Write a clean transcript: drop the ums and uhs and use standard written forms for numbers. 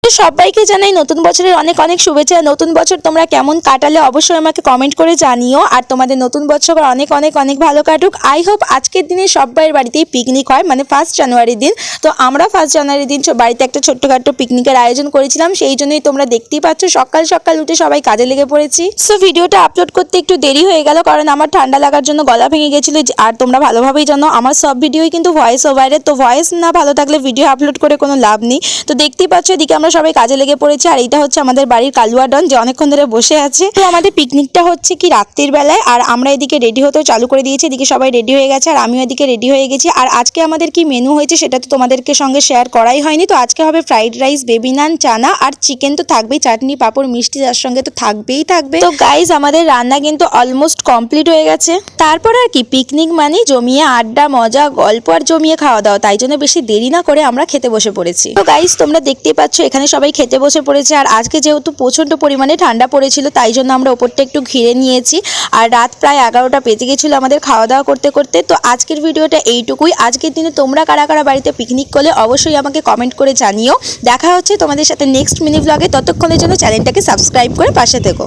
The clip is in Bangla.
সবাইকে জানাই নতুন বছরের অনেক অনেক শুভেচ্ছা। নতুন বছর তোমরা কেমন কাটালে অবশ্যই আমাকে কমেন্ট করে জানিও, আর তোমাদের নতুন বছর অনেক অনেক অনেক ভালো কাটুক। আই হোপ আজকের দিনে সবাইয়ের বাড়িতেই পিকনিক হয়, মানে 1 জানুয়ারির দিন। তো আমরা 1 জানুয়ারির দিন বাড়িতে একটা ছোট্টখাট্টো পিকনিকের আয়োজন করেছিলাম, সেই জন্যই তোমরা দেখতেই পাচ্ছ সকাল সকাল উঠে সবাই কাজে লেগে পড়েছি। সো ভিডিওটা আপলোড করতে একটু দেরি হয়ে গেল, কারণ আমার ঠান্ডা লাগার জন্য গলা ভেঙে গেছিলো। আর তোমরা ভালোভাবেই জানো আমার সব ভিডিওই কিন্তু ভয়েস ওভারের, তো ভয়েস না ভালো থাকলে ভিডিও আপলোড করে কোনো লাভ নেই। তো দেখতেই পাচ্ছ এদিকে আমরা সবাই কাজে লেগে পড়েছি, আর এইটা হচ্ছে আমাদের বাড়ির কালুয়া ডন, যে অনেকক্ষণ ধরে বসে আছে। তো আমাদের পিকনিকটা হচ্ছে কি রাত্রির বেলায়, আর আমরা এদিকে রেডি হতেও চালু করে দিয়েছি। এদিকে সবাই রেডি হয়ে গেছে, আর আমিও এদিকে রেডি হয়ে গেছি। আর আজকে আমাদের কি মেনু হয়েছে সেটা তো তোমাদেরকে সঙ্গে শেয়ার করাই হয়নি। তো আজকে হবে ফ্রাইড রাইস, বেবি নান, চানা আর চিকেন তো থাকবেই, চাটনি পাঁপড় মিষ্টি তার সঙ্গে তো থাকবেই থাকবে। তো গাইজ আমাদের রান্না কিন্তু অলমোস্ট কমপ্লিট হয়ে গেছে। তারপর আর কি পিকনিক মানে জমিয়ে আড্ডা, মজা, গল্প আর জমিয়ে খাওয়া দাওয়া, তাই জন্য বেশি দেরি না করে আমরা খেতে বসে পড়েছি। তো গাইজ তোমরা দেখতেই পাচ্ছ এখানে সবাই খেতে বসে পড়েছে। আর আজকে যেহেতু প্রচন্ড পরিমাণে ঠান্ডা পড়েছিল, তাই জন্য আমরা ওপরটা একটু ঘিরে নিয়েছি। আর রাত প্রায় 11টা বেজে গেছিল আমাদের খাওয়া দাওয়া করতে করতে। তো আজকের ভিডিওটা এইটুকুই। আজকের দিনে তোমরা কারা কারা বাড়িতে পিকনিক করলে অবশ্যই আমাকে কমেন্ট করে জানিও। দেখা হচ্ছে তোমাদের সাথে নেক্সট মিনি ব্লগে। ততক্ষণের জন্য চ্যানেলটাকে সাবস্ক্রাইব করে পাশে থেকো।